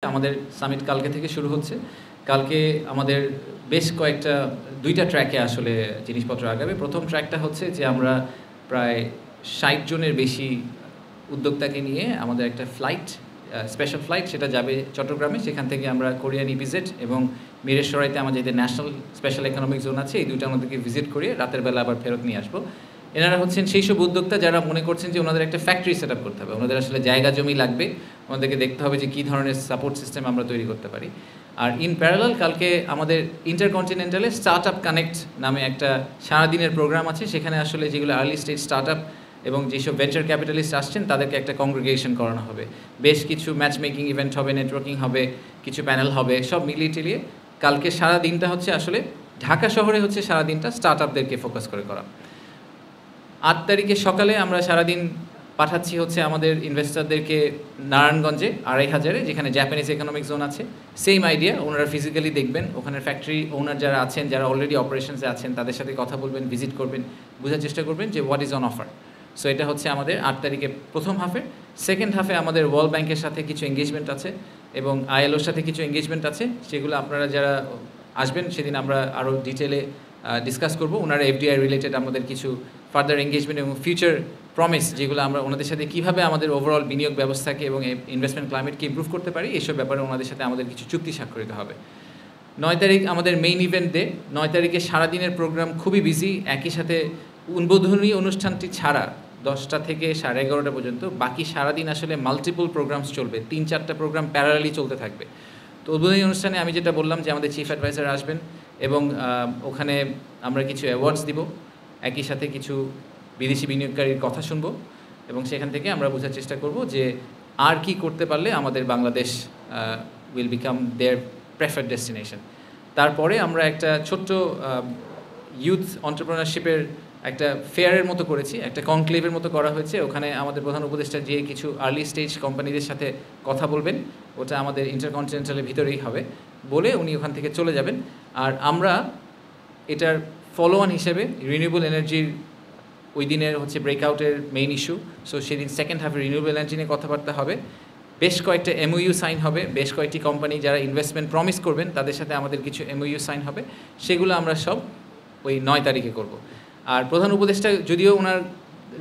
আমাদের সামিট কালকে থেকে শুরু হচ্ছে। কালকে আমাদের বেশ কয়েকটা ২টা ট্র্যাকে আসলে জিনিসপত্র আগাবে। প্রথম ট্র্যাকটা হচ্ছে যে আমরা প্রায় ৬০ জনের বেশি উদ্যোক্তাকে নিয়ে আমাদের একটা ফ্লাইট, স্পেশাল ফ্লাইট সেটা যাবে চট্টগ্রামে। সেখান থেকে আমরা কোরিয়ান ইপিজেড এবং মিরসরাইতে আমাদের যে ন্যাশনাল স্পেশাল ইকোনমিক জোন আছে এই দুইটা আমাদেরকে ভিজিট করিয়ে রাতের বেলা আবার ফেরত নিয়ে আসবো। এনারা হচ্ছেন সেই সব উদ্যোক্তা যারা মনে করছেন যে ওনাদের একটা ফ্যাক্টরি সেট আপ করতে হবে, ওনাদের আসলে জায়গা জমি লাগবে, ওনাদেরকে দেখতে হবে যে কী ধরনের সাপোর্ট সিস্টেম আমরা তৈরি করতে পারি। আর ইন প্যারালাল কালকে আমাদের ইন্টারকন্টিনেন্টালে স্টার্ট আপ কানেক্ট নামে একটা সারাদিনের প্রোগ্রাম আছে। সেখানে আসলে যেগুলো আর্লি স্টেজ স্টার্ট আপ এবং যেসব ভেঞ্চার ক্যাপিটালিস্ট আসছেন তাদেরকে একটা কংগ্রিগেশন করানো হবে। বেশ কিছু ম্যাচ মেকিং ইভেন্ট হবে, নেটওয়ার্কিং হবে, কিছু প্যানেল হবে, সব মিলিয়ে টিলিয়ে কালকে সারা দিনটা হচ্ছে আসলে ঢাকা শহরে হচ্ছে সারা দিনটা স্টার্ট আপদেরকে ফোকাস করে করা। ৮ তারিখে সকালে আমরা সারাদিন পাঠাচ্ছি হচ্ছে আমাদের ইনভেস্টরদেরকে নারায়ণগঞ্জে ২৫০০-এ, যেখানে জাপানিজ ইকোনমিক জোন আছে। সেম আইডিয়া, ওনারা ফিজিক্যালি দেখবেন, ওখানে ফ্যাক্টরি ওনার যারা আছেন, যারা অলরেডি অপারেশনসে আছেন তাদের সাথে কথা বলবেন, ভিজিট করবেন, বোঝার চেষ্টা করবেন যে what is on offer. So এটা হচ্ছে আমাদের ৮ তারিখে প্রথম হাফে। সেকেন্ড হাফে আমাদের ওয়ার্ল্ড ব্যাংকের সাথে কিছু এঙ্গেজমেন্ট আছে এবং আইএলওর সাথে কিছু এঙ্গেজমেন্ট আছে। সেগুলো আপনারা যারা আসবেন সেদিন আমরা আরও ডিটেলে ডিসকাস করব। ওনারা এফডিআই রিলেটেড আমাদের কিছু ফার্দার এঙ্গেজমেন্ট এবং ফিউচার প্রমিস যেগুলো আমরা ওনাদের সাথে কীভাবে আমাদের ওভারঅল বিনিয়োগ ব্যবস্থাকে এবং ইনভেস্টমেন্ট ক্লাইমেটকে ইমপ্রুভ করতে পারি এইসব ব্যাপারে ওনাদের সাথে আমাদের কিছু চুক্তি স্বাক্ষরিত হবে। ৯ তারিখ আমাদের মেইন ইভেন্ট ডে। ৯ তারিখে সারাদিনের প্রোগ্রাম খুবই বিজি। একই সাথে উদ্বোধনী অনুষ্ঠানটি ছাড়া 10টা থেকে 11:30 পর্যন্ত বাকি সারাদিন আসলে মাল্টিপল প্রোগ্রামস চলবে, 3-4টা প্রোগ্রাম প্যারালালি চলতে থাকবে। তো উদ্বোধনী অনুষ্ঠানে আমি যেটা বললাম যে আমাদের চিফ অ্যাডভাইজার আসবেন এবং ওখানে আমরা কিছু অ্যাওয়ার্ডস দিব, একই সাথে কিছু বিদেশি বিনিয়োগকারীর কথা শুনব এবং সেখান থেকে আমরা বোঝার চেষ্টা করব যে আর কি করতে পারলে আমাদের Bangladesh will become their preferred destination. তারপরে আমরা একটা ছোট্ট ইউথ এন্টারপ্রেনারশিপের একটা ফেয়ারের মতো করেছি, একটা কনক্লেভের মতো করা হয়েছে। ওখানে আমাদের প্রধান উপদেষ্টা যে কিছু আর্লি স্টেজ কোম্পানিদের সাথে কথা বলবেন, ওটা আমাদের ইন্টারকন্টিনেন্টালের ভিতরেই হবে, বলে উনি ওখান থেকে চলে যাবেন। আর আমরা এটার ফলো অন হিসেবে রিনিউয়েবল এনার্জির ওই দিনের হচ্ছে ব্রেকআউটের মেইন ইস্যু। সো সেদিন সেকেন্ড হাফে রিনিউয়েবল এনার্জি নিয়ে কথাবার্তা হবে, বেশ কয়েকটা এমওইউ সাইন হবে, বেশ কয়েকটি কোম্পানি যারা ইনভেস্টমেন্ট প্রমিস করবেন তাদের সাথে আমাদের কিছু এমওইউ সাইন হবে। সেগুলো আমরা সব ওই ৯ তারিখে করব। আর প্রধান উপদেষ্টা যদিও ওনার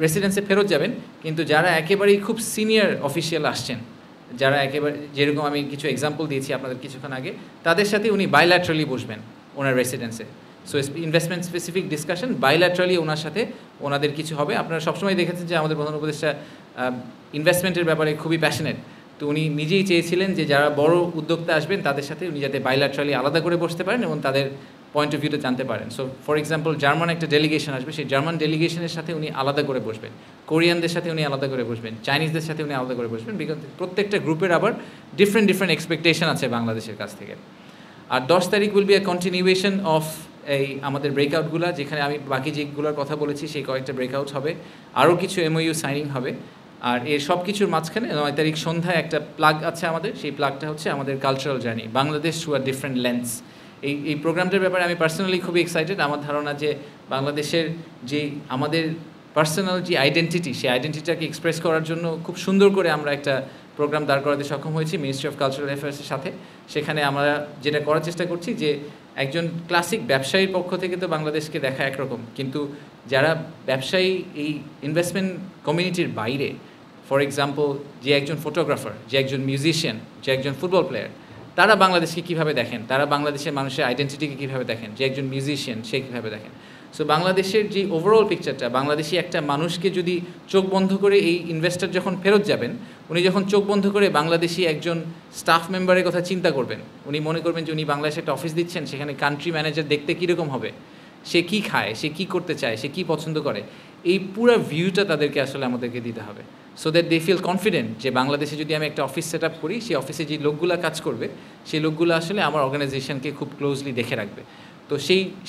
রেসিডেন্সে ফেরত যাবেন, কিন্তু যারা একেবারেই খুব সিনিয়র অফিসিয়াল আসছেন, যারা একেবারে যেরকম আমি কিছু এক্সাম্পল দিয়েছি আপনাদের কিছুক্ষণ আগে, তাদের সাথে উনি বাইল্যাটারালি বসবেন ওনার রেসিডেন্সে। So investment specific discussion bilaterally ওনার সাথে ওনাদের কিছু হবে। আপনারা সবসময় দেখেছেন যে আমাদের প্রধান উপদেষ্টা ইনভেস্টমেন্টের ব্যাপারে খুবই প্যাশনেট। তো উনি নিজেই চেয়েছিলেন যে যারা বড় উদ্যোক্তা আসবেন তাদের সাথে উনি যাতে বাইল্যাটারালি আলাদা করে বসতে পারেন এবং তাদের পয়েন্ট অফ ভিউটা জানতে পারেন। সো ফর এক্সাম্পল জার্মান একটা ডেলিগেশন আসবে, সেই জার্মান ডেলিগেশনের সাথে উনি আলাদা করে বসবেন, কোরিয়ানদের সাথে উনি আলাদা করে বসবেন, চাইনিজদের সাথে উনি আলাদা করে বসবেন, বিকজ প্রত্যেকটা গ্রুপের আবার ডিফারেন্ট এক্সপেকটেশন আছে বাংলাদেশের কাছ থেকে। আর 10 তারিখ will B A continuation of এই আমাদের ব্রেকআউটগুলো, যেখানে আমি বাকি যেগুলোর কথা বলেছি সেই কয়েকটা ব্রেকআউট হবে, আরও কিছু এমওইউ সাইনিং হবে। আর এর সব কিছুর মাঝখানে 9 তারিখ সন্ধ্যায় একটা প্লাগ আছে আমাদের, সেই প্লাগটা হচ্ছে আমাদের cultural journey, Bangladesh through a different lens. এই প্রোগ্রামটার ব্যাপারে আমি পার্সোনালি খুবই এক্সাইটেড। আমার ধারণা যে বাংলাদেশের যে আমাদের পার্সোনাল যে আইডেন্টিটি, সেই আইডেন্টিটিটাকে এক্সপ্রেস করার জন্য খুব সুন্দর করে আমরা একটা প্রোগ্রাম দাঁড় করাতে সক্ষম হয়েছি মিনিস্ট্রি অফ কালচারাল অ্যাফেয়ার্সের সাথে। সেখানে আমরা যেটা করার চেষ্টা করছি যে একজন ক্লাসিক ব্যবসায়ীর পক্ষ থেকে তো বাংলাদেশকে দেখা একরকম, কিন্তু যারা ব্যবসায়ী এই ইনভেস্টমেন্ট কমিউনিটির বাইরে, ফর এক্সাম্পল যে একজন ফটোগ্রাফার, যে একজন মিউজিশিয়ান, যে একজন ফুটবল প্লেয়ার, তারা বাংলাদেশকে কীভাবে দেখেন, তারা বাংলাদেশের মানুষের আইডেন্টিটিকে কীভাবে দেখেন, যে একজন মিউজিশিয়ান সে কীভাবে দেখেন। সো বাংলাদেশের যে ওভারঅল পিকচারটা, বাংলাদেশি একটা মানুষকে যদি চোখ বন্ধ করে এই ইনভেস্টর যখন ফেরত যাবেন, উনি যখন চোখ বন্ধ করে বাংলাদেশি একজন স্টাফ মেম্বারের কথা চিন্তা করবেন, উনি মনে করবেন যে উনি বাংলাদেশে একটা অফিস দিচ্ছেন, সেখানে কান্ট্রি ম্যানেজার দেখতে কীরকম হবে, সে কী খায়, সে কী করতে চায়, সে কী পছন্দ করে, এই পুরো ভিউটা তাদেরকে আসলে আমাদেরকে দিতে হবে। So that they feel confident যে বাংলাদেশে যদি আমি একটা অফিস সেট আপ করি, সেই অফিসে যে লোকগুলো কাজ করবে সেই লোকগুলো আসলে আমার অর্গানাইজেশনকে খুব ক্লোজলি দেখে রাখবে। তো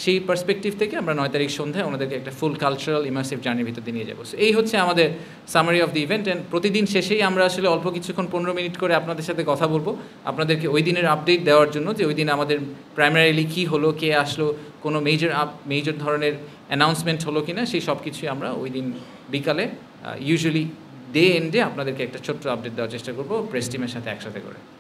সেই পার্সপেক্টিভ থেকে আমরা 9 তারিখ সন্ধ্যায় ওনাদেরকে একটা ফুল কালচারাল ইমার্সিভ জার্নির ভিতর দিয়ে নিয়ে যাবো। সো এই হচ্ছে আমাদের summary of the event. And প্রতিদিন শেষেই আমরা আসলে অল্প কিছুক্ষণ 15 মিনিট করে আপনাদের সাথে কথা বলবো, আপনাদেরকে ওই দিনের আপডেট দেওয়ার জন্য যে ওই দিন আমাদের প্রাইমারিলি কী হলো, কে আসলো, কোনো মেজর ধরনের অ্যানাউন্সমেন্ট হলো কি না, সেই সব কিছুই আমরা ওই দিন বিকালে ইউজুয়ালি ডে এন্ডে আপনাদেরকে একটা ছোট্ট আপডেট দেওয়ার চেষ্টা করবো প্রেস টিমের সাথে একসাথে করে।